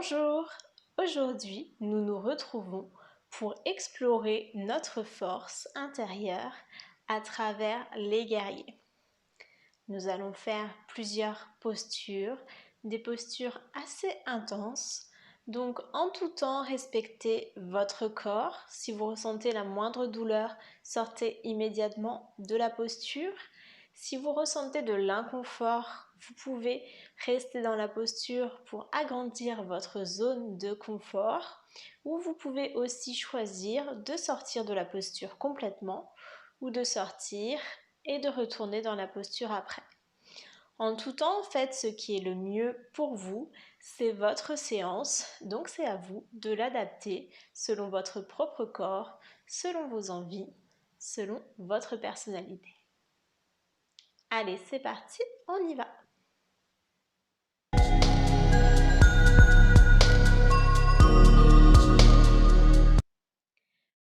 Bonjour! Aujourd'hui, nous nous retrouvons pour explorer notre force intérieure à travers les guerriers. Nous allons faire plusieurs postures, des postures assez intenses. Donc, en tout temps, respectez votre corps. Si vous ressentez la moindre douleur, sortez immédiatement de la posture. Si vous ressentez de l'inconfort, vous pouvez rester dans la posture pour agrandir votre zone de confort, ou vous pouvez aussi choisir de sortir de la posture complètement ou de sortir et de retourner dans la posture après. En tout temps, faites ce qui est le mieux pour vous, c'est votre séance, donc c'est à vous de l'adapter selon votre propre corps, selon vos envies, selon votre personnalité. Allez, c'est parti, on y va!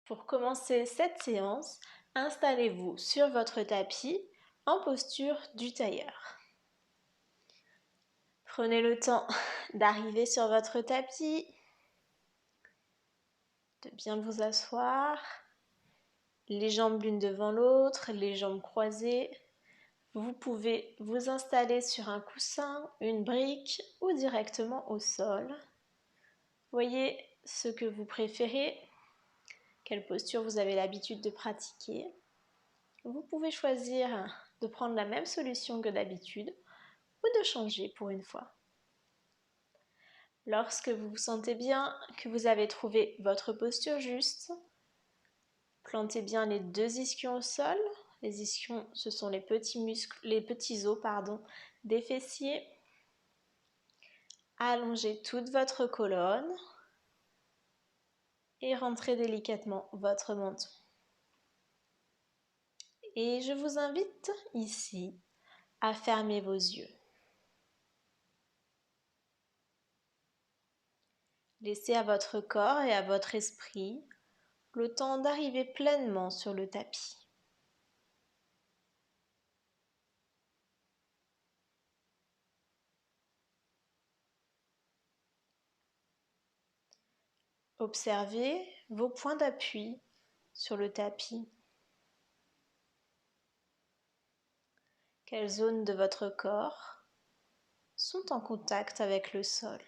Pour commencer cette séance, installez-vous sur votre tapis en posture du tailleur. Prenez le temps d'arriver sur votre tapis, de bien vous asseoir, les jambes l'une devant l'autre, les jambes croisées. Vous pouvez vous installer sur un coussin, une brique ou directement au sol. Voyez ce que vous préférez, quelle posture vous avez l'habitude de pratiquer. Vous pouvez choisir de prendre la même solution que d'habitude ou de changer pour une fois. Lorsque vous vous sentez bien, que vous avez trouvé votre posture juste, plantez bien les deux ischions au sol. Les ischions, ce sont les petits muscles, les petits os, des fessiers. Allongez toute votre colonne et rentrez délicatement votre menton. Et je vous invite ici à fermer vos yeux. Laissez à votre corps et à votre esprit le temps d'arriver pleinement sur le tapis. Observez vos points d'appui sur le tapis. Quelles zones de votre corps sont en contact avec le sol?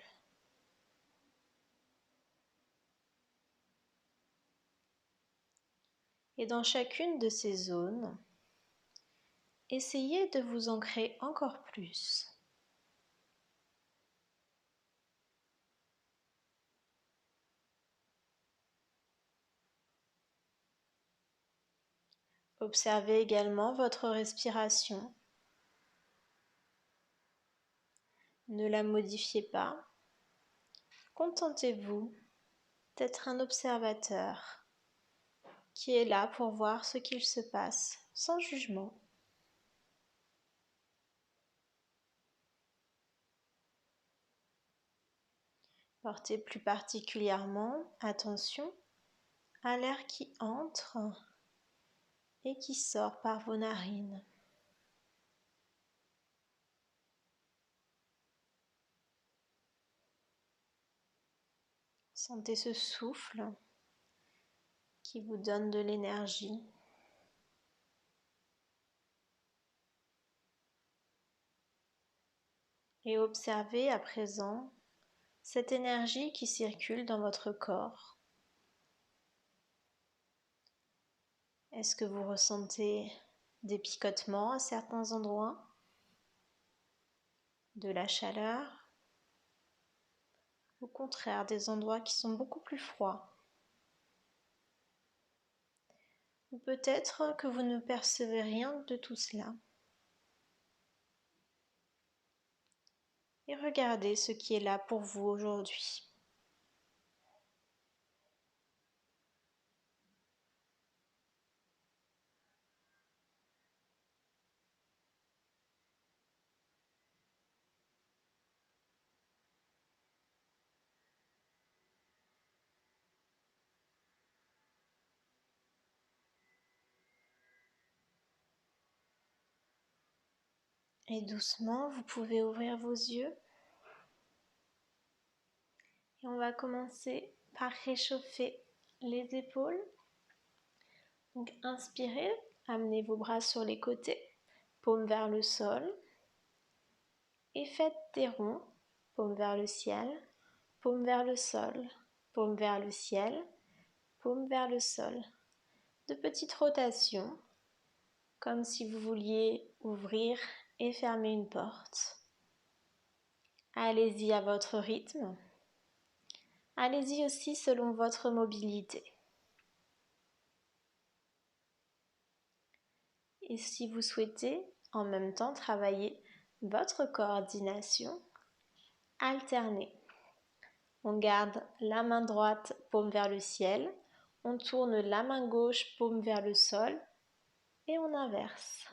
Et dans chacune de ces zones, essayez de vous ancrer encore plus. Observez également votre respiration. Ne la modifiez pas. Contentez-vous d'être un observateur qui est là pour voir ce qu'il se passe sans jugement. Portez plus particulièrement attention à l'air qui entre et qui sort par vos narines. Sentez ce souffle qui vous donne de l'énergie. Et observez à présent cette énergie qui circule dans votre corps. Est-ce que vous ressentez des picotements à certains endroits, de la chaleur, au contraire des endroits qui sont beaucoup plus froids? Ou peut-être que vous ne percevez rien de tout cela. Et regardez ce qui est là pour vous aujourd'hui. Et doucement, vous pouvez ouvrir vos yeux. Et on va commencer par réchauffer les épaules. Donc inspirez, amenez vos bras sur les côtés, paume vers le sol. Et faites des ronds, paume vers le ciel, paume vers le sol, paume vers le ciel, paume vers le sol. De petites rotations, comme si vous vouliez ouvrir et fermer une porte. Allez-y à votre rythme. Allez-y aussi selon votre mobilité. Et si vous souhaitez en même temps travailler votre coordination, alternez. On garde la main droite, paume vers le ciel. On tourne la main gauche, paume vers le sol. Et on inverse.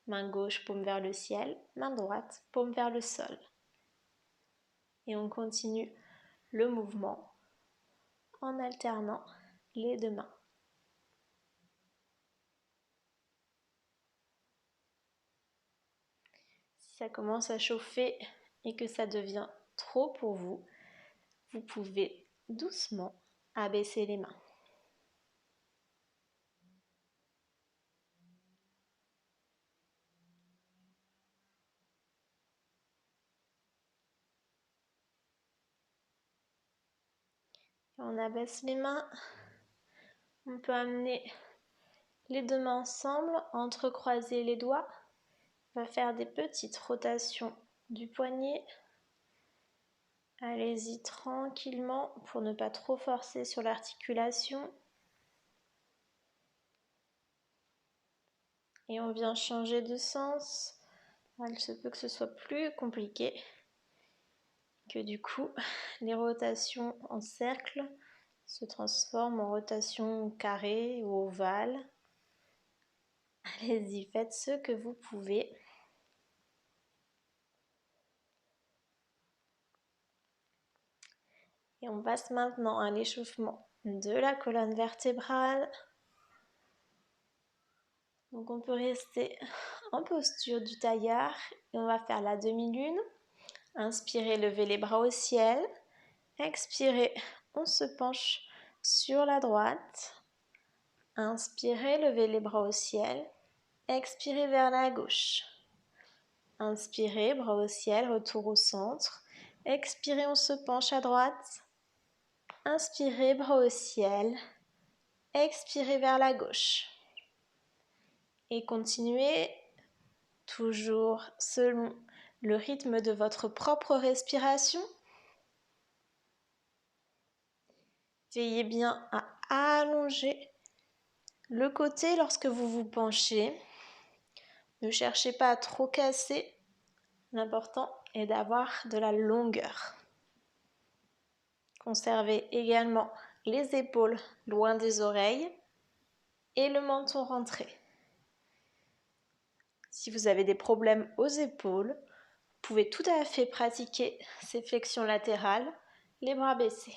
Main gauche, paume vers le ciel. Main droite, paume vers le sol. Et on continue le mouvement en alternant les deux mains. Si ça commence à chauffer et que ça devient trop pour vous, vous pouvez doucement abaisser les mains. On abaisse les mains. On peut amener les deux mains ensemble, entrecroiser les doigts. On va faire des petites rotations du poignet. Allez-y tranquillement pour ne pas trop forcer sur l'articulation. Et on vient changer de sens. Il se peut que ce soit plus compliqué, que du coup les rotations en cercle se transforment en rotations carrées ou ovales. Allez-y, faites ce que vous pouvez. Et on passe maintenant à l'échauffement de la colonne vertébrale. Donc on peut rester en posture du tailleur et on va faire la demi-lune. Inspirez, levez les bras au ciel. Expirez, on se penche sur la droite. Inspirez, levez les bras au ciel. Expirez vers la gauche. Inspirez, bras au ciel, retour au centre. Expirez, on se penche à droite. Inspirez, bras au ciel. Expirez vers la gauche. Et continuez toujours selon le rythme de votre propre respiration. Veillez bien à allonger le côté lorsque vous vous penchez. Ne cherchez pas à trop casser. L'important est d'avoir de la longueur. Conservez également les épaules loin des oreilles et le menton rentré. Si vous avez des problèmes aux épaules, vous pouvez tout à fait pratiquer ces flexions latérales, les bras baissés.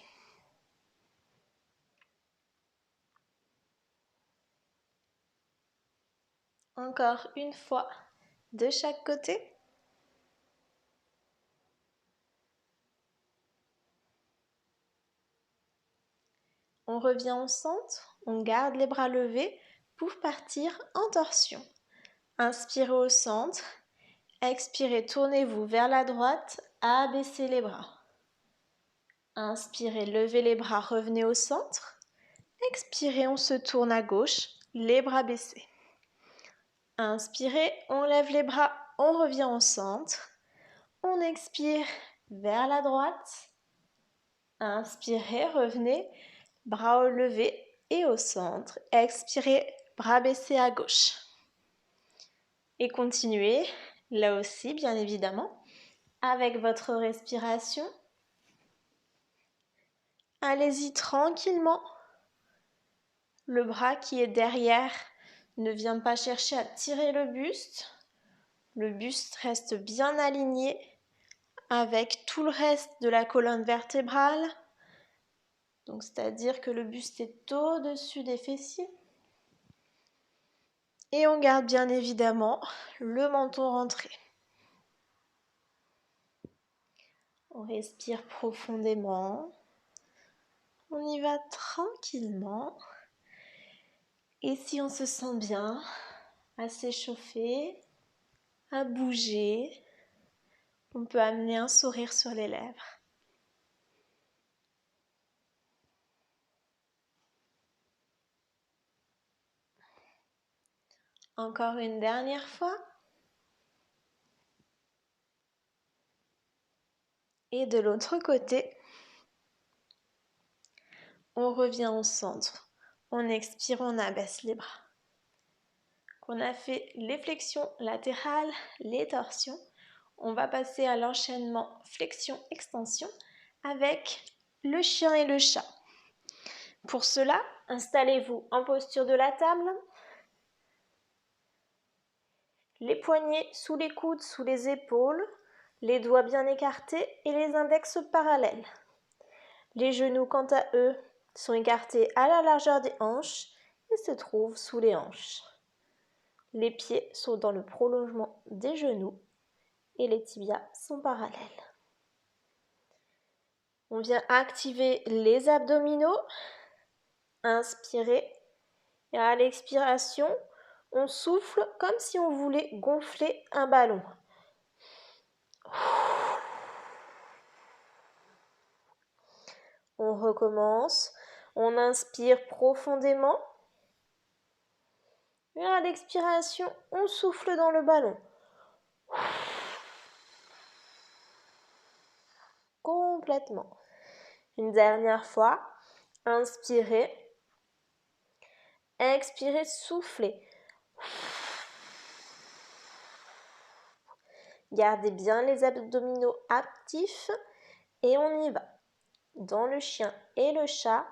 Encore une fois, de chaque côté. On revient au centre, on garde les bras levés pour partir en torsion. Inspirez au centre, expirez, tournez-vous vers la droite, abaissez les bras. Inspirez, levez les bras, revenez au centre. Expirez, on se tourne à gauche, les bras baissés. Inspirez, on lève les bras, on revient au centre. On expire vers la droite. Inspirez, revenez, bras levés et au centre. Expirez, bras baissés à gauche. Et continuez, là aussi bien évidemment, avec votre respiration. Allez-y tranquillement. Le bras qui est derrière ne vient pas chercher à tirer le buste. Le buste reste bien aligné avec tout le reste de la colonne vertébrale. Donc, c'est-à-dire que le buste est au-dessus des fessiers. Et on garde bien évidemment le menton rentré. On respire profondément. On y va tranquillement. Et si on se sent bien, à s'échauffer, à bouger, on peut amener un sourire sur les lèvres. Encore une dernière fois. Et de l'autre côté, on revient au centre. On expire, on abaisse les bras. On a fait les flexions latérales, les torsions. On va passer à l'enchaînement flexion-extension avec le chien et le chat. Pour cela, installez-vous en posture de la table. Les poignets sous les coudes, sous les épaules, les doigts bien écartés et les index parallèles. Les genoux, quant à eux, sont écartés à la largeur des hanches et se trouvent sous les hanches. Les pieds sont dans le prolongement des genoux et les tibias sont parallèles. On vient activer les abdominaux. Inspirez. Et à l'expiration, on souffle comme si on voulait gonfler un ballon. On recommence. On inspire profondément. Et à l'expiration, on souffle dans le ballon. Complètement. Une dernière fois. Inspirez. Expirez, soufflez. Gardez bien les abdominaux actifs et on y va. Dans le chien et le chat,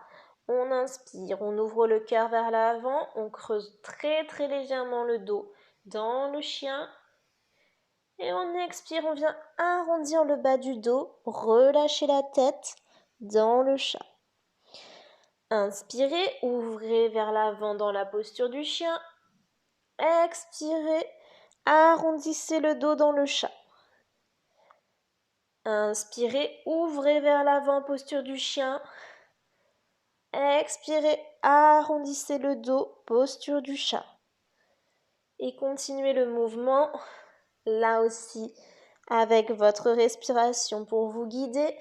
on inspire, on ouvre le cœur vers l'avant, on creuse très très légèrement le dos dans le chien. Et on expire, on vient arrondir le bas du dos, relâcher la tête dans le chat. Inspirez, ouvrez vers l'avant dans la posture du chien. Expirez, arrondissez le dos dans le chat. Inspirez, ouvrez vers l'avant, posture du chien. Expirez, arrondissez le dos, posture du chat. Et continuez le mouvement, là aussi, avec votre respiration pour vous guider.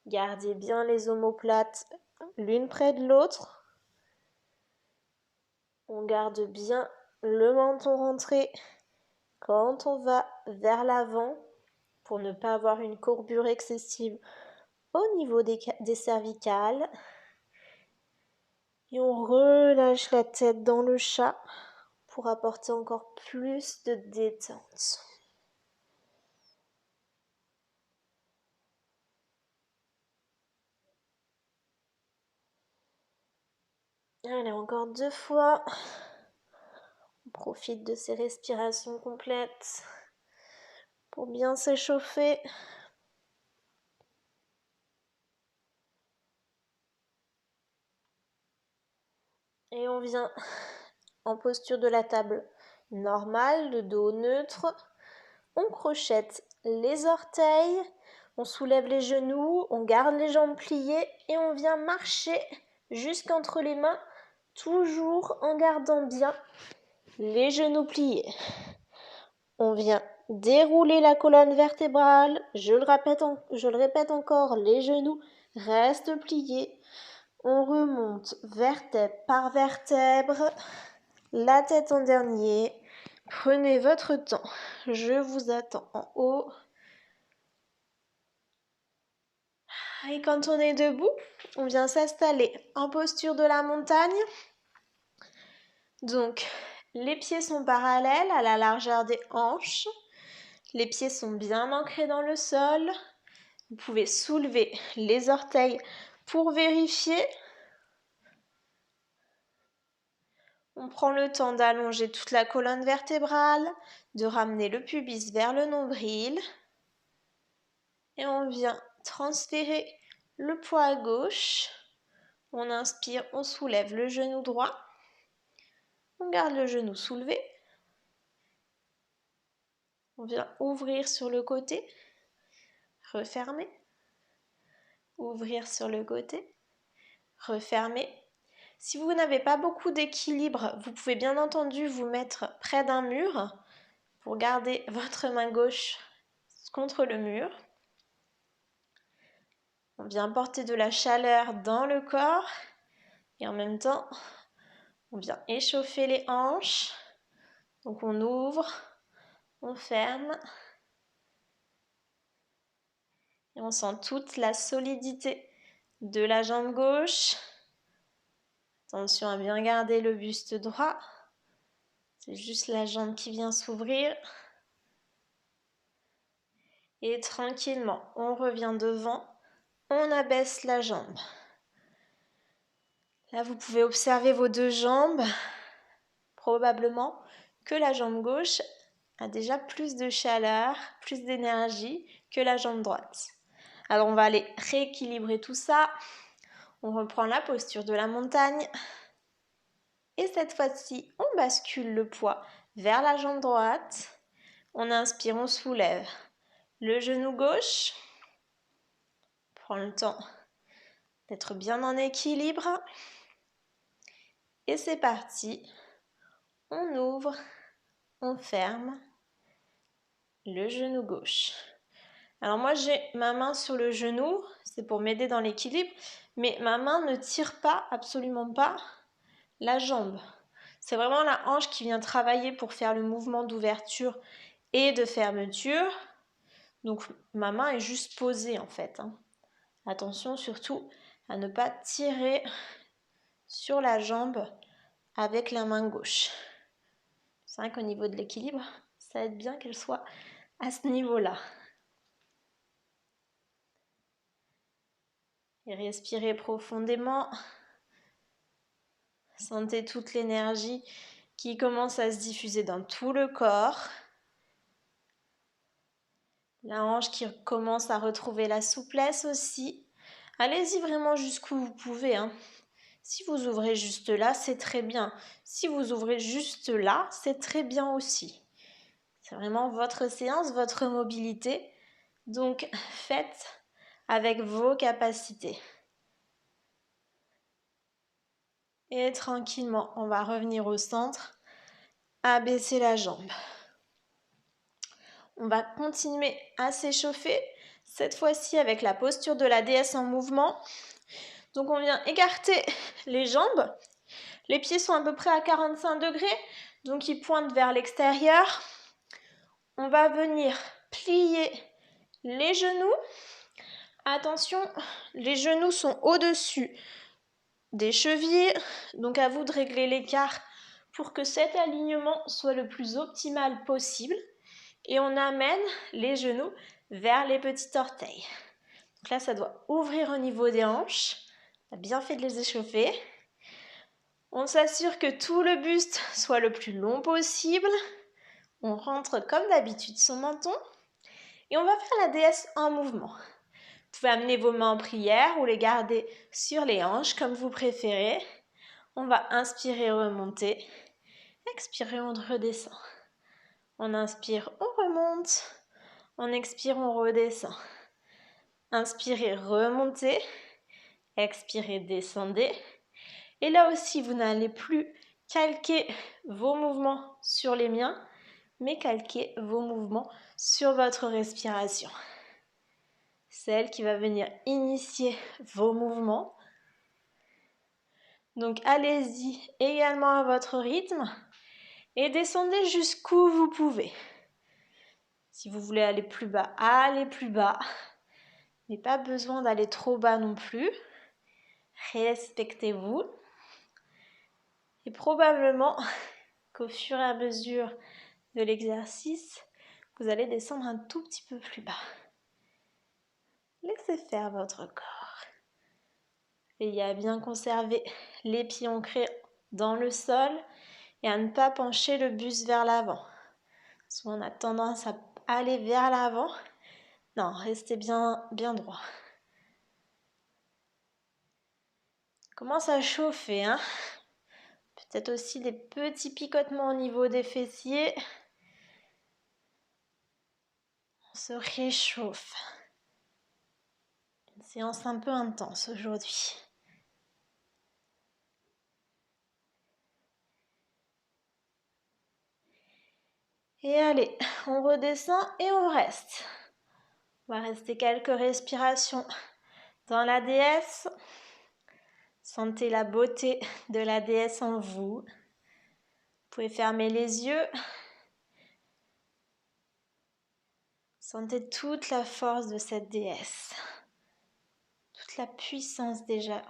Gardez bien les omoplates l'une près de l'autre. On garde bien le menton rentré quand on va vers l'avant pour ne pas avoir une courbure excessive au niveau des cervicales. Et on relâche la tête dans le chat pour apporter encore plus de détente. Allez, encore 2 fois. On profite de ces respirations complètes pour bien s'échauffer. Et on vient en posture de la table normale, le dos neutre. On crochette les orteils, on soulève les genoux, on garde les jambes pliées et on vient marcher jusqu'entre les mains, toujours en gardant bien les genoux pliés. On vient dérouler la colonne vertébrale, je le répète encore, les genoux restent pliés. On remonte vertèbre par vertèbre, la tête en dernier. Prenez votre temps, je vous attends en haut. Et quand on est debout, on vient s'installer en posture de la montagne. Donc, les pieds sont parallèles à la largeur des hanches. Les pieds sont bien ancrés dans le sol. Vous pouvez soulever les orteils pour vérifier. On prend le temps d'allonger toute la colonne vertébrale, de ramener le pubis vers le nombril. Et on vient transférer le poids à gauche. On inspire, on soulève le genou droit. On garde le genou soulevé. On vient ouvrir sur le côté. refermer, ouvrir sur le côté, refermer. Si vous n'avez pas beaucoup d'équilibre, vous pouvez bien entendu vous mettre près d'un mur pour garder votre main gauche contre le mur. On vient porter de la chaleur dans le corps et en même temps, on vient échauffer les hanches. Donc on ouvre, on ferme et on sent toute la solidité de la jambe gauche. Attention à bien garder le buste droit. C'est juste la jambe qui vient s'ouvrir. Et tranquillement, on revient devant, on abaisse la jambe. Là, vous pouvez observer vos deux jambes. Probablement que la jambe gauche a déjà plus de chaleur, plus d'énergie que la jambe droite. Alors, on va aller rééquilibrer tout ça. On reprend la posture de la montagne. Et cette fois-ci, on bascule le poids vers la jambe droite. On inspire, on soulève le genou gauche. Prends le temps d'être bien en équilibre. Et c'est parti. On ouvre, on ferme le genou gauche. Alors moi, j'ai ma main sur le genou, c'est pour m'aider dans l'équilibre, mais ma main ne tire pas, absolument pas, la jambe. C'est vraiment la hanche qui vient travailler pour faire le mouvement d'ouverture et de fermeture. Donc ma main est juste posée en fait. Attention surtout à ne pas tirer sur la jambe avec la main gauche. C'est vrai qu'au niveau de l'équilibre, ça aide bien qu'elle soit à ce niveau-là. Et respirez profondément. Sentez toute l'énergie qui commence à se diffuser dans tout le corps. La hanche qui commence à retrouver la souplesse aussi. Allez-y vraiment jusqu'où vous pouvez. Si vous ouvrez juste là, c'est très bien. Si vous ouvrez juste là, c'est très bien aussi. C'est vraiment votre séance, votre mobilité. Donc, faites avec vos capacités. Et tranquillement, on va revenir au centre, abaisser la jambe. On va continuer à s'échauffer, cette fois-ci avec la posture de la déesse en mouvement. Donc on vient écarter les jambes. Les pieds sont à peu près à 45 degrés, donc ils pointent vers l'extérieur. On va venir plier les genoux. Attention, les genoux sont au-dessus des chevilles, donc à vous de régler l'écart pour que cet alignement soit le plus optimal possible. Et on amène les genoux vers les petits orteils. Donc là, ça doit ouvrir au niveau des hanches. On a bien fait de les échauffer. On s'assure que tout le buste soit le plus long possible. On rentre comme d'habitude son menton. Et on va faire la déesse en mouvement. Vous pouvez amener vos mains en prière ou les garder sur les hanches comme vous préférez. On va inspirer, remonter. Expirer, on redescend. On inspire, on remonte. On expire, on redescend. Inspirez, remontez. Expirez, descendez. Et là aussi, vous n'allez plus calquer vos mouvements sur les miens, mais calquer vos mouvements sur votre respiration. C'est elle qui va venir initier vos mouvements. Donc allez-y également à votre rythme et descendez jusqu'où vous pouvez. Si vous voulez aller plus bas, allez plus bas. Mais pas besoin d'aller trop bas non plus. Respectez-vous. Et probablement qu'au fur et à mesure de l'exercice, vous allez descendre un tout petit peu plus bas. Laissez faire votre corps. Veillez à bien conserver les pieds ancrés dans le sol et à ne pas pencher le buste vers l'avant. Souvent on a tendance à aller vers l'avant. Non, restez bien droit. Commence à chauffer, Peut-être aussi des petits picotements au niveau des fessiers. On se réchauffe. Séance un peu intense aujourd'hui. Et allez, on redescend et on reste. On va rester quelques respirations dans la déesse. Sentez la beauté de la déesse en vous. Vous pouvez fermer les yeux. Sentez toute la force de cette déesse. Toute la puissance déjà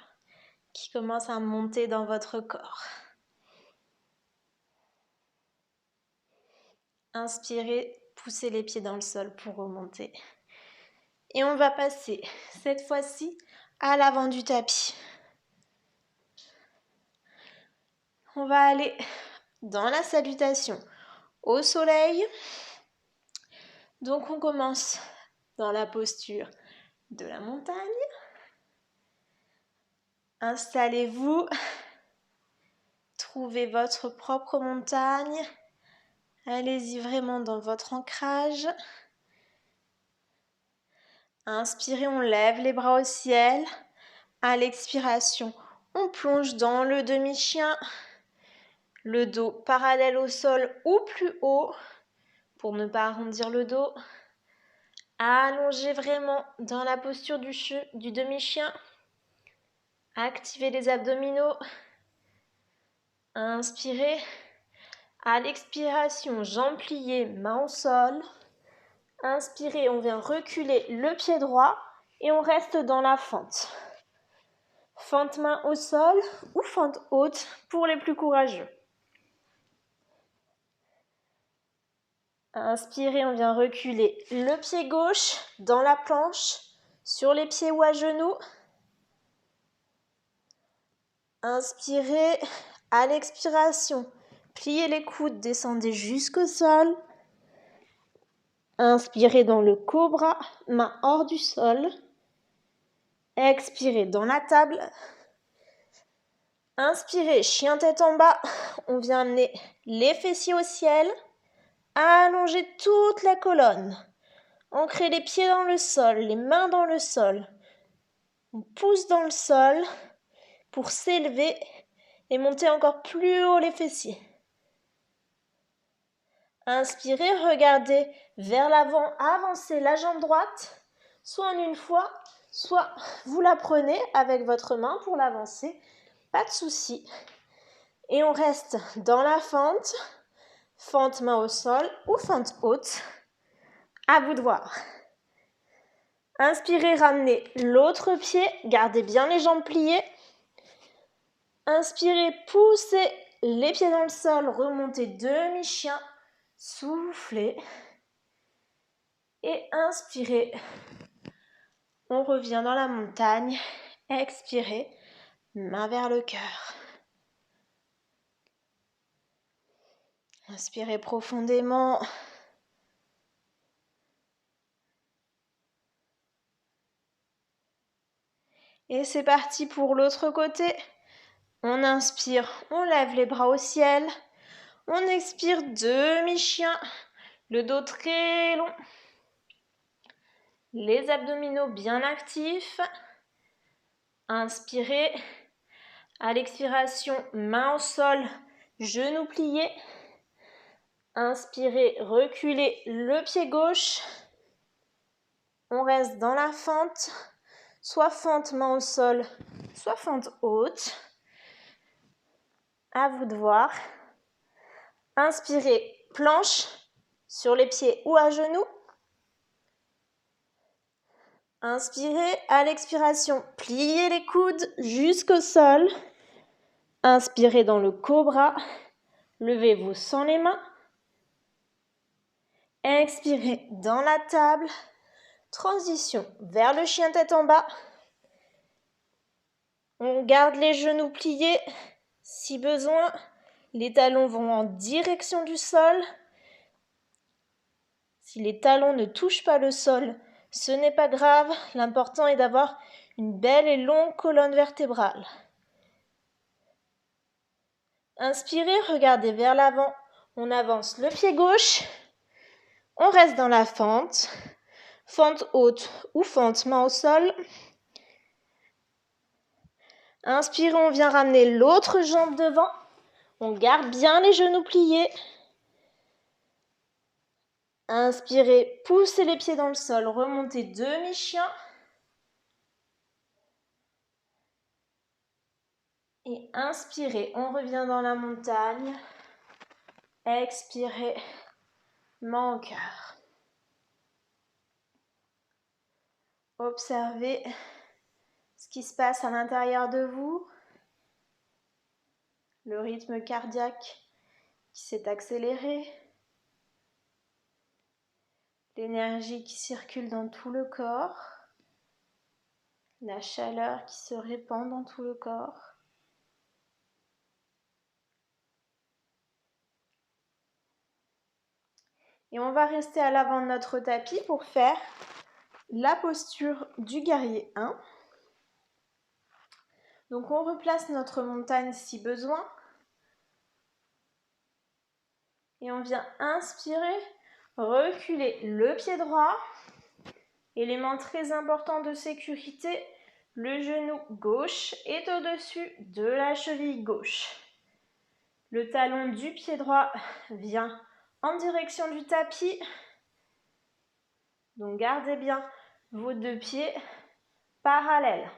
qui commence à monter dans votre corps. Inspirez, poussez les pieds dans le sol pour remonter. Et on va passer cette fois-ci à l'avant du tapis. On va aller dans la salutation au soleil. Donc on commence dans la posture de la montagne. Installez-vous, trouvez votre propre montagne. Allez-y vraiment dans votre ancrage. Inspirez, on lève les bras au ciel. À l'expiration, on plonge dans le demi-chien. Le dos parallèle au sol ou plus haut pour ne pas arrondir le dos. Allongez vraiment dans la posture du demi-chien. Activez les abdominaux. Inspirez. À l'expiration, jambes pliées, mains au sol. Inspirez, on vient reculer le pied droit et on reste dans la fente. Fente main au sol ou fente haute pour les plus courageux. Inspirez, on vient reculer le pied gauche dans la planche, sur les pieds ou à genoux. Inspirez, à l'expiration, pliez les coudes, descendez jusqu'au sol. Inspirez dans le cobra, main hors du sol. Expirez dans la table. Inspirez, chien tête en bas. On vient amener les fessiers au ciel. Allongez toute la colonne. Ancrez les pieds dans le sol, les mains dans le sol. On pousse dans le sol pour s'élever et monter encore plus haut les fessiers. Inspirez, regardez vers l'avant, avancez la jambe droite, soit en une fois, soit vous la prenez avec votre main pour l'avancer, pas de souci. Et on reste dans la fente, fente main au sol ou fente haute, à vous de voir. Inspirez, ramenez l'autre pied, gardez bien les jambes pliées. Inspirez, poussez les pieds dans le sol, remontez demi-chien. Soufflez et inspirez. On revient dans la montagne. Expirez, main vers le cœur. Inspirez profondément. Et c'est parti pour l'autre côté. On inspire, on lève les bras au ciel. On expire, demi-chien. Le dos très long. Les abdominaux bien actifs. Inspirez. À l'expiration, main au sol, genoux pliés. Inspirez, reculez le pied gauche. On reste dans la fente. Soit fente main au sol, soit fente haute. À vous de voir. Inspirez, planche sur les pieds ou à genoux. Inspirez, à l'expiration, pliez les coudes jusqu'au sol. Inspirez dans le cobra. Levez-vous sans les mains. Expirez dans la table. Transition vers le chien tête en bas. On garde les genoux pliés. Si besoin, les talons vont en direction du sol. Si les talons ne touchent pas le sol, ce n'est pas grave. L'important est d'avoir une belle et longue colonne vertébrale. Inspirez, regardez vers l'avant. On avance le pied gauche. On reste dans la fente. Fente haute ou fente main au sol. Inspirez, on vient ramener l'autre jambe devant. On garde bien les genoux pliés. Inspirez, poussez les pieds dans le sol, remontez demi-chien. Et inspirez, on revient dans la montagne. Expirez, main au cœur. Observez ce qui se passe à l'intérieur de vous. Le rythme cardiaque qui s'est accéléré. L'énergie qui circule dans tout le corps. La chaleur qui se répand dans tout le corps. Et on va rester à l'avant de notre tapis pour faire la posture du guerrier 1. Donc on replace notre montagne si besoin. Et on vient inspirer, reculer le pied droit. Élément très important de sécurité, le genou gauche est au-dessus de la cheville gauche. Le talon du pied droit vient en direction du tapis. Donc gardez bien vos deux pieds parallèles.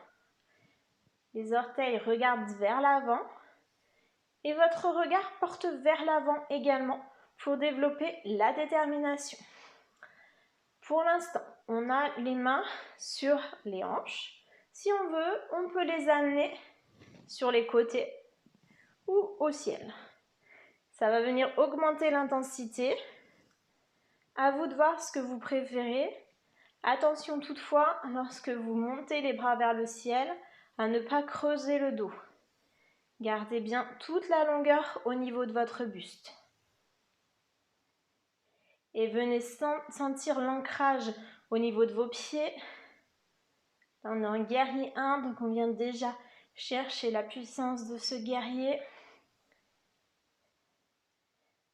Les orteils regardent vers l'avant et votre regard porte vers l'avant également pour développer la détermination. Pour l'instant, on a les mains sur les hanches. Si on veut, on peut les amener sur les côtés ou au ciel. Ça va venir augmenter l'intensité. À vous de voir ce que vous préférez. Attention toutefois, lorsque vous montez les bras vers le ciel, à ne pas creuser le dos. Gardez bien toute la longueur au niveau de votre buste. Et venez sentir l'ancrage au niveau de vos pieds. On est en guerrier 1, donc on vient déjà chercher la puissance de ce guerrier.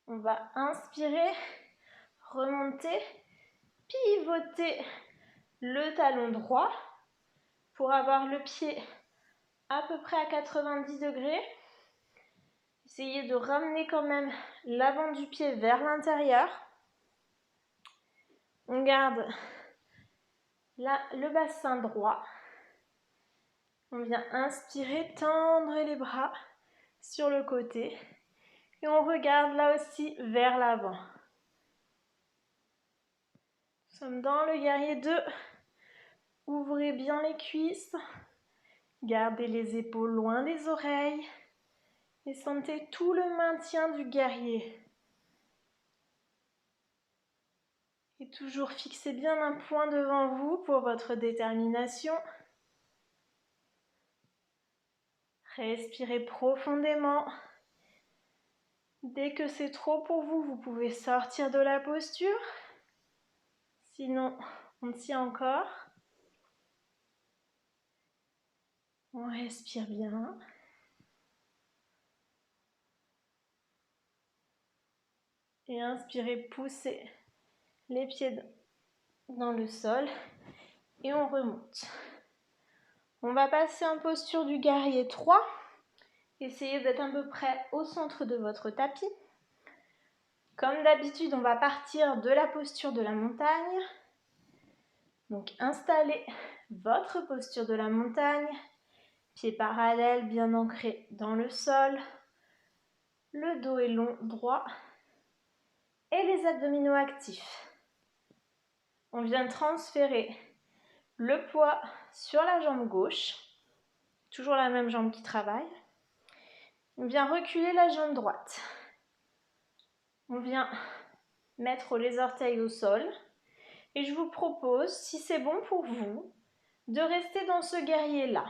On va inspirer, remonter, pivoter le talon droit pour avoir le pied à peu près à 90 degrés. Essayez de ramener quand même l'avant du pied vers l'intérieur. On garde le bassin droit. On vient inspirer, tendre les bras sur le côté. Et on regarde là aussi vers l'avant. Nous sommes dans le guerrier 2. Ouvrez bien les cuisses. Gardez les épaules loin des oreilles. Et sentez tout le maintien du guerrier. Et toujours fixez bien un point devant vous pour votre détermination. Respirez profondément. Dès que c'est trop pour vous, vous pouvez sortir de la posture. Sinon, on tient encore. On respire bien. Et inspirez, poussez les pieds dans le sol. Et on remonte. On va passer en posture du guerrier 3. Essayez d'être à peu près au centre de votre tapis. Comme d'habitude, on va partir de la posture de la montagne. Donc installez votre posture de la montagne. Pieds parallèles, bien ancrés dans le sol. Le dos est long, droit. Et les abdominaux actifs. On vient transférer le poids sur la jambe gauche. Toujours la même jambe qui travaille. On vient reculer la jambe droite. On vient mettre les orteils au sol. Et je vous propose, si c'est bon pour vous, de rester dans ce guerrier-là.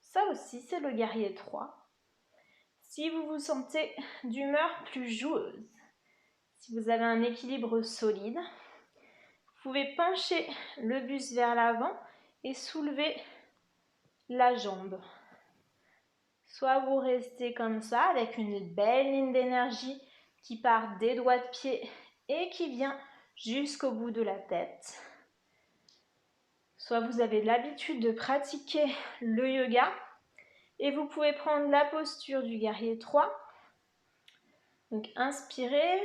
Ça aussi, c'est le guerrier 3. Si vous vous sentez d'humeur plus joueuse, si vous avez un équilibre solide, vous pouvez pencher le buste vers l'avant et soulever la jambe. Soit vous restez comme ça, avec une belle ligne d'énergie qui part des doigts de pied et qui vient jusqu'au bout de la tête. Soit vous avez l'habitude de pratiquer le yoga Et vous pouvez prendre la posture du guerrier 3. Donc inspirez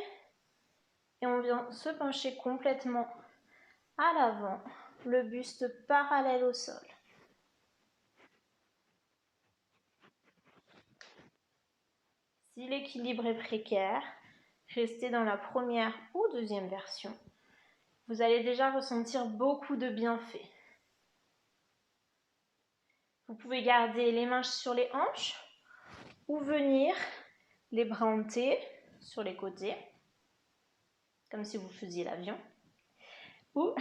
et on vient se pencher complètement à l'avant, le buste parallèle au sol. Si l'équilibre est précaire, restez dans la première ou deuxième version. Vous allez déjà ressentir beaucoup de bienfaits. Vous pouvez garder les mains sur les hanches ou venir les bras en T sur les côtés, comme si vous faisiez l'avion, ou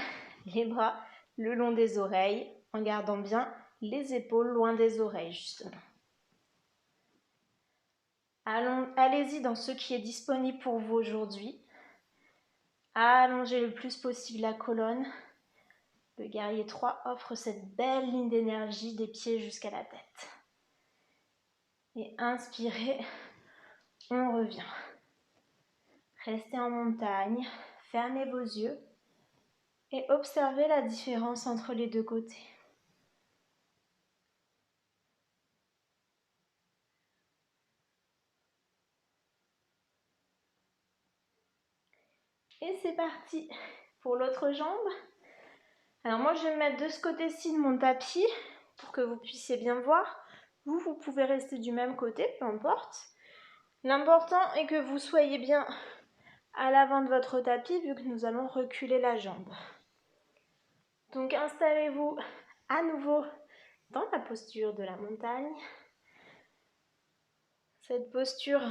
les bras le long des oreilles, en gardant bien les épaules loin des oreilles, justement. Allez-y dans ce qui est disponible pour vous aujourd'hui. Allongez le plus possible la colonne. Le guerrier 3 offre cette belle ligne d'énergie des pieds jusqu'à la tête. Et inspirez, on revient. Restez en montagne, fermez vos yeux et observez la différence entre les deux côtés. Et c'est parti pour l'autre jambe. Alors moi je vais me mettre de ce côté-ci de mon tapis pour que vous puissiez bien voir. Vous pouvez rester du même côté, peu importe. L'important est que vous soyez bien à l'avant de votre tapis vu que nous allons reculer la jambe. Donc installez-vous à nouveau dans la posture de la montagne. Cette posture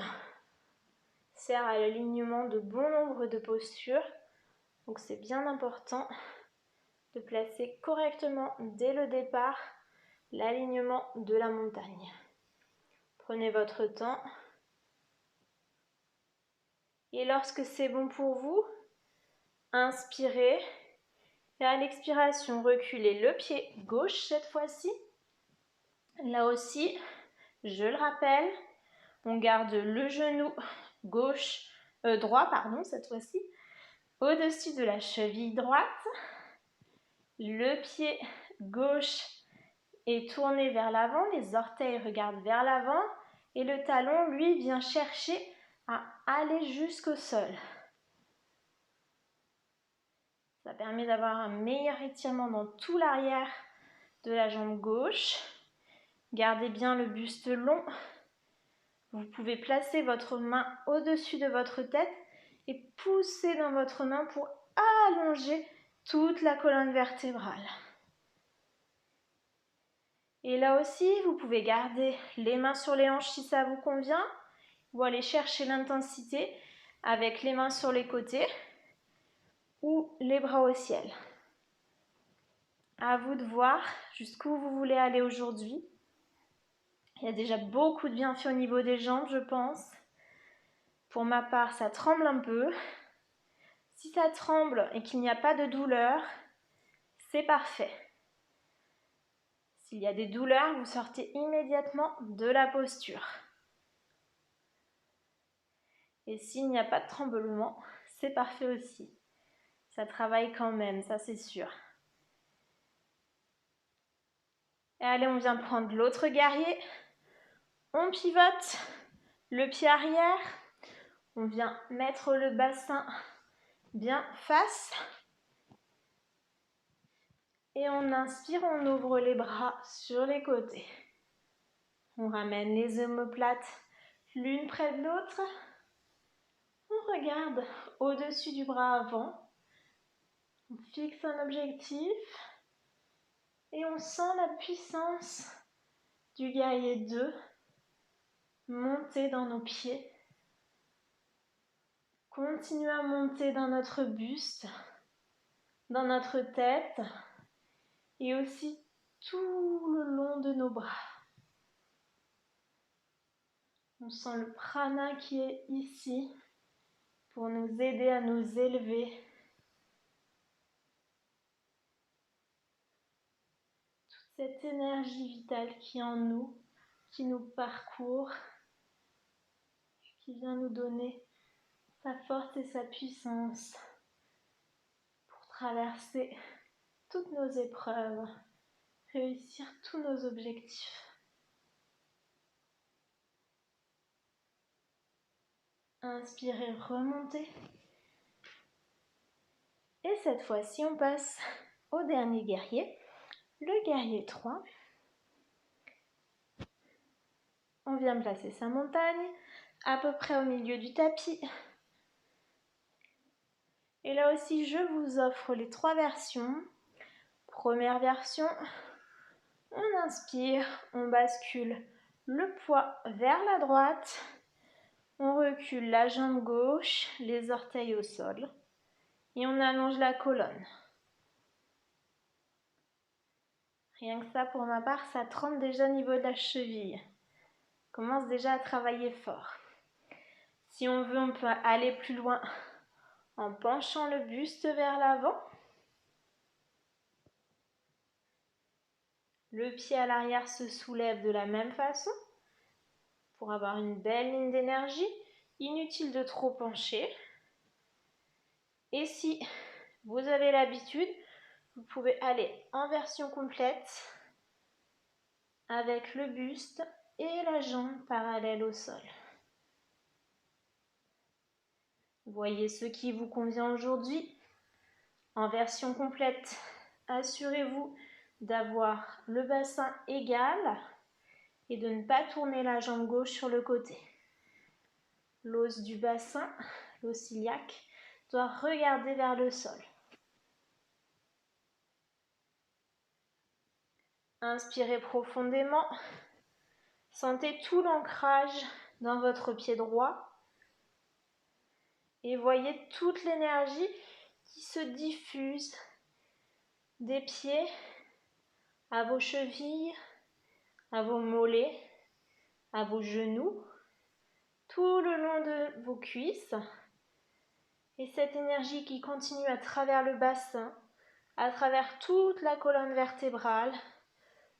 sert à l'alignement de bon nombre de postures. Donc c'est bien important de placer correctement dès le départ l'alignement de la montagne. Prenez votre temps. Et lorsque c'est bon pour vous, inspirez. Et à l'expiration, reculez le pied gauche cette fois-ci. Là aussi, je le rappelle, on garde le genou droit cette fois-ci, au-dessus de la cheville droite. Le pied gauche est tourné vers l'avant, les orteils regardent vers l'avant et le talon, lui, vient chercher à aller jusqu'au sol. Ça permet d'avoir un meilleur étirement dans tout l'arrière de la jambe gauche. Gardez bien le buste long. Vous pouvez placer votre main au-dessus de votre tête et pousser dans votre main pour allonger toute la colonne vertébrale. Et là aussi, vous pouvez garder les mains sur les hanches si ça vous convient ou aller chercher l'intensité avec les mains sur les côtés ou les bras au ciel. À vous de voir jusqu'où vous voulez aller aujourd'hui. Il y a déjà beaucoup de bienfaits au niveau des jambes, je pense. Pour ma part, ça tremble un peu. Si ça tremble et qu'il n'y a pas de douleur, c'est parfait. S'il y a des douleurs, vous sortez immédiatement de la posture. Et s'il n'y a pas de tremblement, c'est parfait aussi. Ça travaille quand même, ça c'est sûr. Et allez, on vient prendre l'autre guerrier. On pivote le pied arrière. On vient mettre le bassin bien face. Et on inspire, on ouvre les bras sur les côtés. On ramène les omoplates l'une près de l'autre. On regarde au-dessus du bras avant. On fixe un objectif. Et on sent la puissance du guerrier 2 monter dans nos pieds. Continue à monter dans notre buste, dans notre tête et aussi tout le long de nos bras. On sent le prana qui est ici pour nous aider à nous élever. Toute cette énergie vitale qui est en nous, qui nous parcourt, qui vient nous donner sa force et sa puissance pour traverser toutes nos épreuves, réussir tous nos objectifs. Inspirez, remontez. Et cette fois-ci, on passe au dernier guerrier, le guerrier 3. On vient placer sa montagne à peu près au milieu du tapis. Et là aussi, je vous offre les 3 versions. Première version, on inspire, on bascule le poids vers la droite. On recule la jambe gauche, les orteils au sol. Et on allonge la colonne. Rien que ça, pour ma part, ça trempe déjà au niveau de la cheville. On commence déjà à travailler fort. Si on veut, on peut aller plus loin en penchant le buste vers l'avant. Le pied à l'arrière se soulève de la même façon pour avoir une belle ligne d'énergie. Inutile de trop pencher. Et si vous avez l'habitude, vous pouvez aller en version complète avec le buste et la jambe parallèle au sol. Voyez ce qui vous convient aujourd'hui. En version complète, assurez-vous d'avoir le bassin égal et de ne pas tourner la jambe gauche sur le côté. L'os du bassin, l'os iliaque, doit regarder vers le sol. Inspirez profondément. Sentez tout l'ancrage dans votre pied droit. Et voyez toute l'énergie qui se diffuse des pieds à vos chevilles, à vos mollets, à vos genoux, tout le long de vos cuisses. Et cette énergie qui continue à travers le bassin, à travers toute la colonne vertébrale,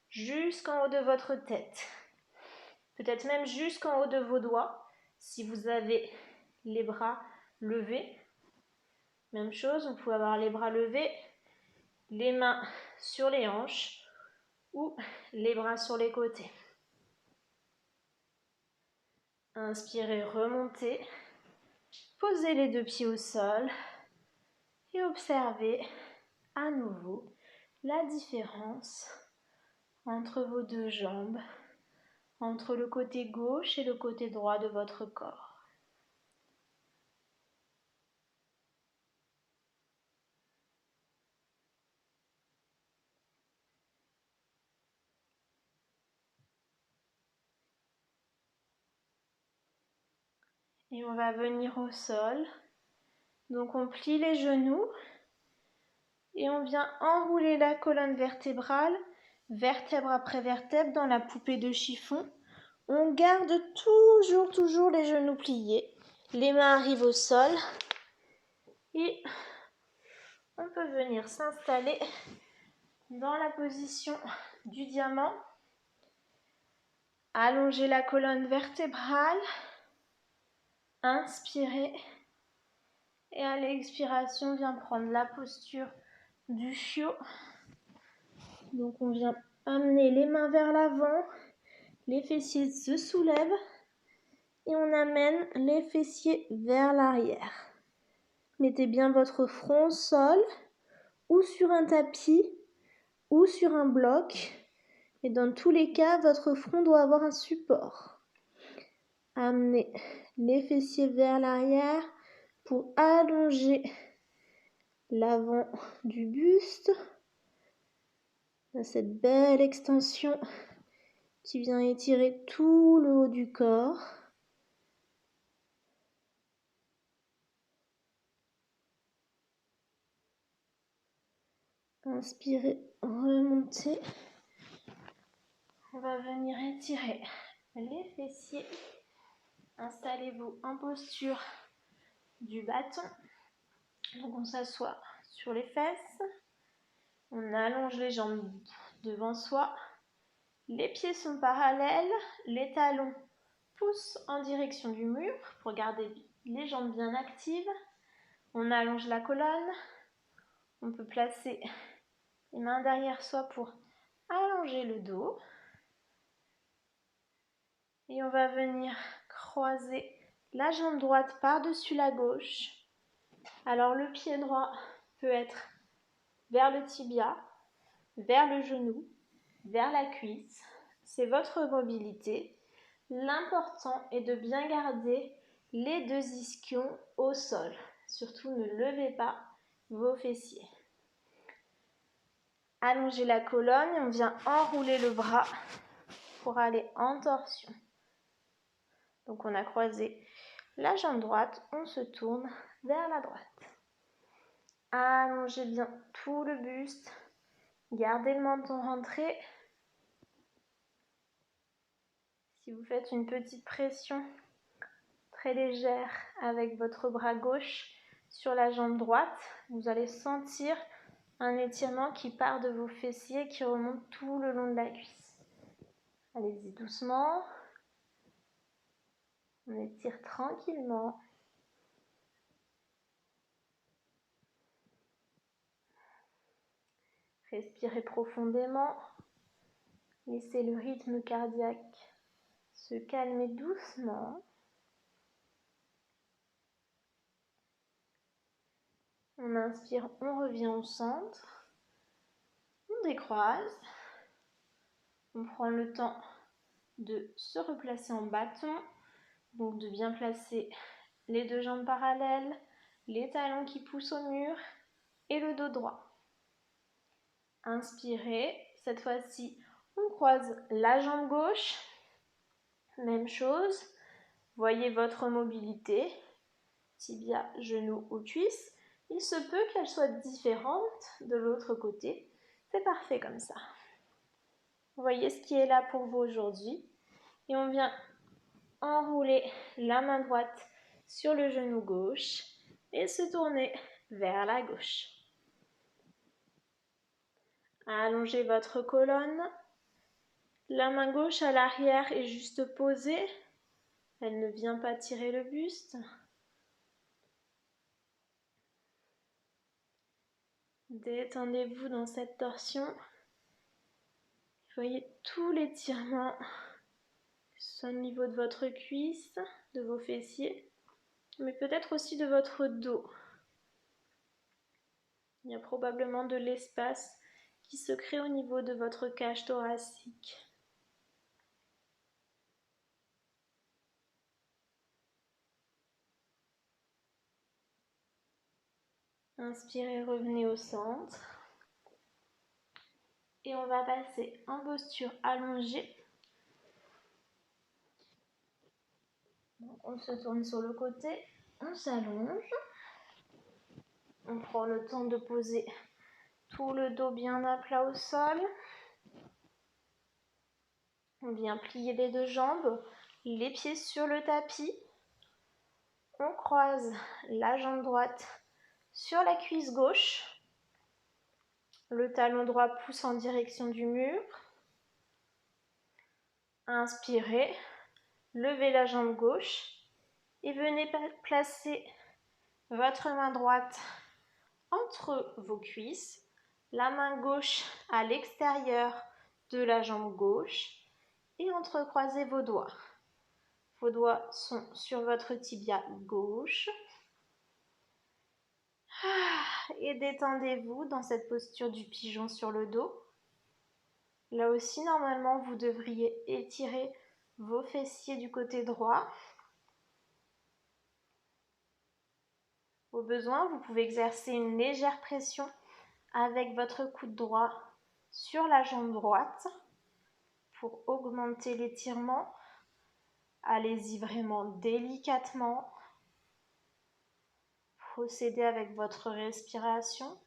jusqu'en haut de votre tête. Peut-être même jusqu'en haut de vos doigts, si vous avez les bras levés. Même chose, vous pouvez avoir les bras levés, les mains sur les hanches ou les bras sur les côtés. Inspirez, remontez. Posez les 2 pieds au sol et observez à nouveau la différence entre vos 2 jambes, entre le côté gauche et le côté droit de votre corps. Et on va venir au sol. Donc on plie les genoux et on vient enrouler la colonne vertébrale, vertèbre après vertèbre dans la poupée de chiffon. On garde toujours les genoux pliés. Les mains arrivent au sol et on peut venir s'installer dans la position du diamant. Allonger la colonne vertébrale. Inspirez. Et à l'expiration, on vient prendre la posture du chiot. Donc on vient amener les mains vers l'avant. Les fessiers se soulèvent. Et on amène les fessiers vers l'arrière. Mettez bien votre front au sol, ou sur un tapis, ou sur un bloc. Et dans tous les cas, votre front doit avoir un support. Amenez les fessiers vers l'arrière pour allonger l'avant du buste. Cette belle extension qui vient étirer tout le haut du corps. Inspirez, remontez. On va venir étirer les fessiers. Installez-vous en posture du bâton. Donc on s'assoit sur les fesses. On allonge les jambes devant soi. Les pieds sont parallèles. Les talons poussent en direction du mur pour garder les jambes bien actives. On allonge la colonne. On peut placer les mains derrière soi pour allonger le dos. Et on va venir croiser la jambe droite par-dessus la gauche. Alors le pied droit peut être vers le tibia, vers le genou, vers la cuisse. C'est votre mobilité. L'important est de bien garder les deux ischions au sol. Surtout ne levez pas vos fessiers. Allongez la colonne et on vient enrouler le bras pour aller en torsion. Donc on a croisé la jambe droite, on se tourne vers la droite. Allongez bien tout le buste, gardez le menton rentré. Si vous faites une petite pression très légère avec votre bras gauche sur la jambe droite, vous allez sentir un étirement qui part de vos fessiers et qui remonte tout le long de la cuisse. Allez-y doucement. On étire tranquillement. Respirez profondément. Laissez le rythme cardiaque se calmer doucement. On inspire, on revient au centre. On décroise. On prend le temps de se replacer en bâton. Donc de bien placer les deux jambes parallèles, les talons qui poussent au mur et le dos droit. Inspirez. Cette fois-ci, on croise la jambe gauche. Même chose. Voyez votre mobilité. Tibia, genou ou cuisse. Il se peut qu'elle soit différente de l'autre côté. C'est parfait comme ça. Voyez ce qui est là pour vous aujourd'hui. Et on vient enrouler la main droite sur le genou gauche et se tourner vers la gauche. Allongez votre colonne. La main gauche à l'arrière est juste posée. Elle ne vient pas tirer le buste. Détendez-vous dans cette torsion. Voyez tout l'étirement, que ce soit au niveau de votre cuisse, de vos fessiers, mais peut-être aussi de votre dos. Il y a probablement de l'espace qui se crée au niveau de votre cage thoracique. Inspirez, revenez au centre. Et on va passer en posture allongée. Donc on se tourne sur le côté, on s'allonge. On prend le temps de poser tout le dos bien à plat au sol. On vient plier les deux jambes, les pieds sur le tapis. On croise la jambe droite sur la cuisse gauche. Le talon droit pousse en direction du mur. Inspirez, levez la jambe gauche et venez placer votre main droite entre vos cuisses, la main gauche à l'extérieur de la jambe gauche et entrecroisez vos doigts. Vos doigts sont sur votre tibia gauche. Et détendez-vous dans cette posture du pigeon sur le dos. Là aussi, normalement, vous devriez étirer vos fessiers du côté droit. Au besoin, vous pouvez exercer une légère pression avec votre coude droit sur la jambe droite pour augmenter l'étirement. Allez-y vraiment délicatement. Procédez avec votre respiration.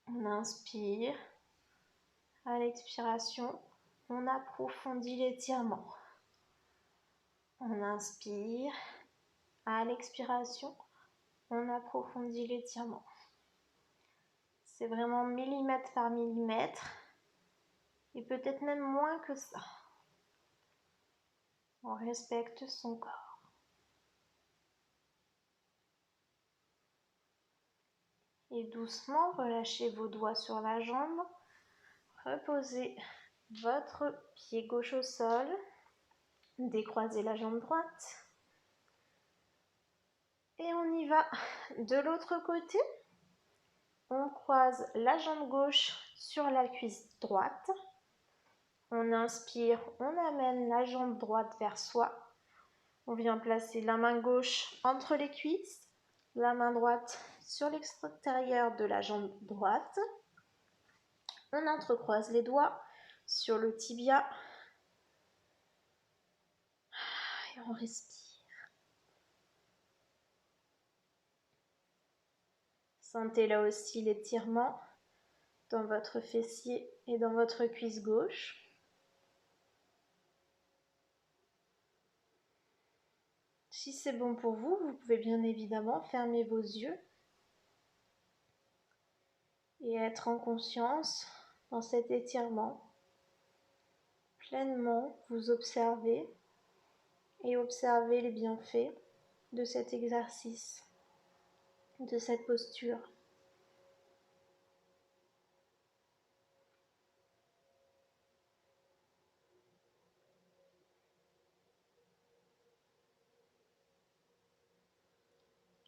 On inspire. À l'expiration, on approfondit l'étirement. On inspire. À l'expiration, on approfondit l'étirement. C'est vraiment millimètre par millimètre et peut-être même moins que ça. On respecte son corps. Et doucement, relâchez vos doigts sur la jambe. Reposez votre pied gauche au sol. Décroisez la jambe droite. Et on y va de l'autre côté. On croise la jambe gauche sur la cuisse droite. On inspire, on amène la jambe droite vers soi. On vient placer la main gauche entre les cuisses, la main droite sur l'extérieur de la jambe droite. On entrecroise les doigts sur le tibia. Et on respire. Sentez là aussi l'étirement dans votre fessier et dans votre cuisse gauche. Si c'est bon pour vous, vous pouvez bien évidemment fermer vos yeux et être en conscience dans cet étirement. Pleinement vous observez et observez les bienfaits de cet exercice, de cette posture.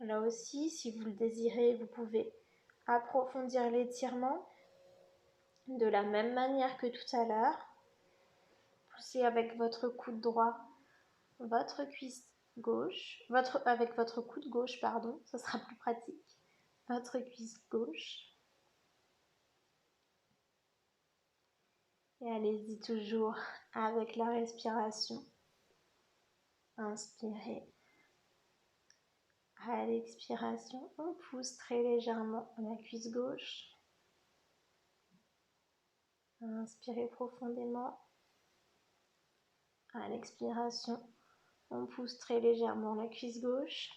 Là aussi, si vous le désirez, vous pouvez approfondir l'étirement de la même manière que tout à l'heure. Poussez avec votre coude droit votre cuisse gauche, avec votre coude gauche, pardon, ça sera plus pratique. Votre cuisse gauche. Et allez-y toujours avec la respiration. Inspirez. À l'expiration, on pousse très légèrement la cuisse gauche. Inspirez profondément. À l'expiration, on pousse très légèrement la cuisse gauche.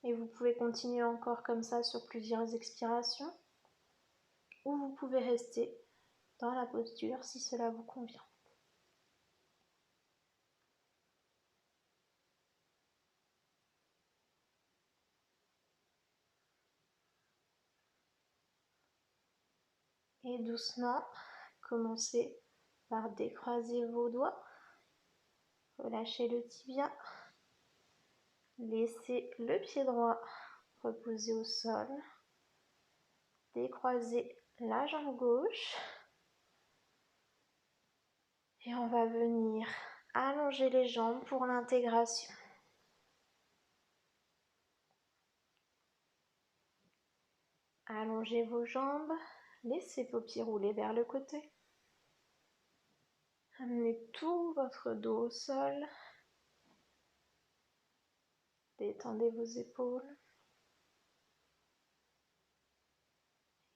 Et vous pouvez continuer encore comme ça sur plusieurs expirations. Ou vous pouvez rester dans la posture si cela vous convient. Et doucement, commencez par décroiser vos doigts. Relâchez le tibia. Laissez le pied droit reposer au sol. Décroisez la jambe gauche. Et on va venir allonger les jambes pour l'intégration. Allongez vos jambes. Laissez vos pieds rouler vers le côté. Amenez tout votre dos au sol. Détendez vos épaules.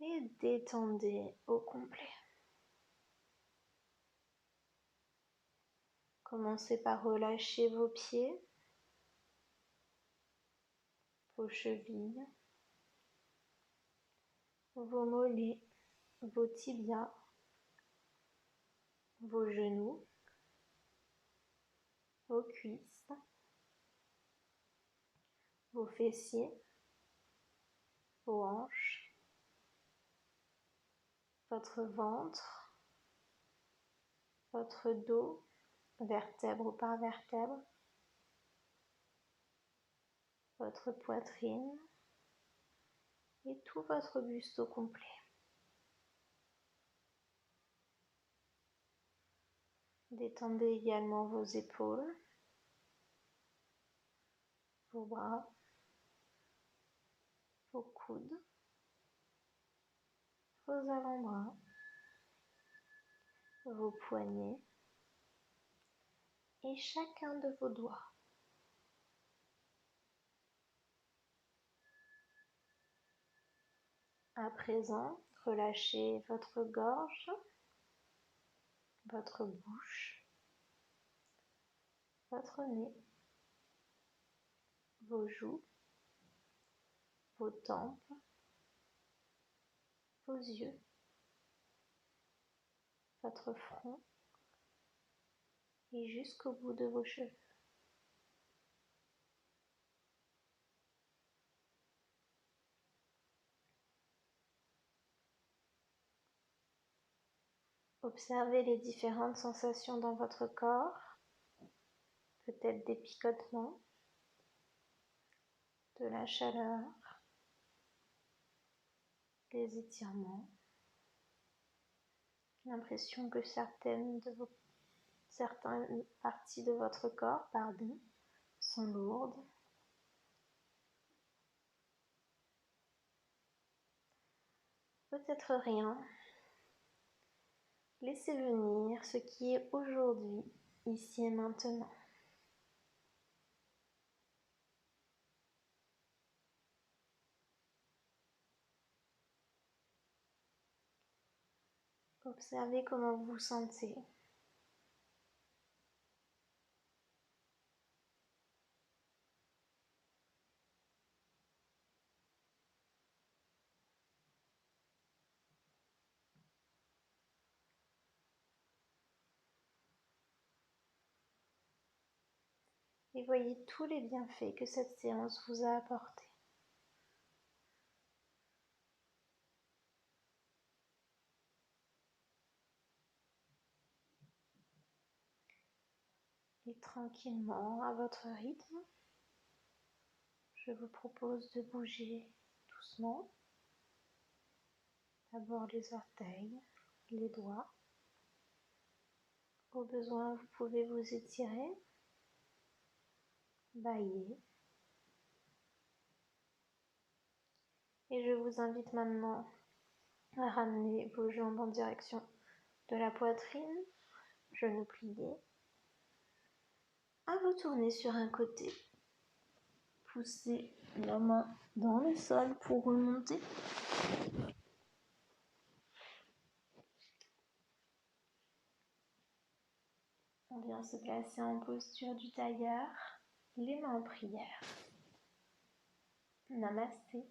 Et détendez au complet. Commencez par relâcher vos pieds, vos chevilles, vos mollets, vos tibias, vos genoux, vos cuisses, vos fessiers, vos hanches, votre ventre, votre dos, vertèbre par vertèbre, votre poitrine et tout votre buste au complet. Détendez également vos épaules, vos bras, vos coudes, vos avant-bras, vos poignets et chacun de vos doigts. À présent, relâchez votre gorge, votre bouche, votre nez, vos joues, vos tempes, vos yeux, votre front et jusqu'au bout de vos cheveux. Observez les différentes sensations dans votre corps, peut-être des picotements, de la chaleur, des étirements. L'impression que certaines parties de votre corps, sont lourdes. Peut-être rien. Laissez venir ce qui est aujourd'hui, ici et maintenant. Observez comment vous vous sentez. Et voyez tous les bienfaits que cette séance vous a apportés. Et tranquillement, à votre rythme, je vous propose de bouger doucement. D'abord les orteils, les doigts. Au besoin, vous pouvez vous étirer, bâiller. Et je vous invite maintenant à ramener vos jambes en direction de la poitrine, genoux pliés. À vous tourner sur un côté. Poussez la main dans le sol pour remonter. On vient se placer en posture du tailleur, les mains en prière. Namasté.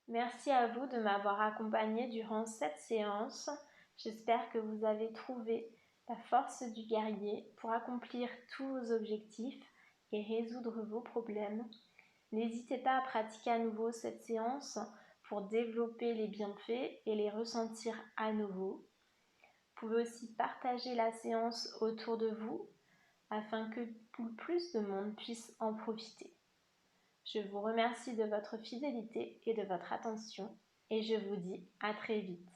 Merci à vous de m'avoir accompagné durant cette séance. J'espère que vous avez trouvé la force du guerrier pour accomplir tous vos objectifs et résoudre vos problèmes. N'hésitez pas à pratiquer à nouveau cette séance pour développer les bienfaits et les ressentir à nouveau. Vous pouvez aussi partager la séance autour de vous afin que plus de monde puisse en profiter. Je vous remercie de votre fidélité et de votre attention et je vous dis à très vite.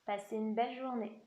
Passez une belle journée.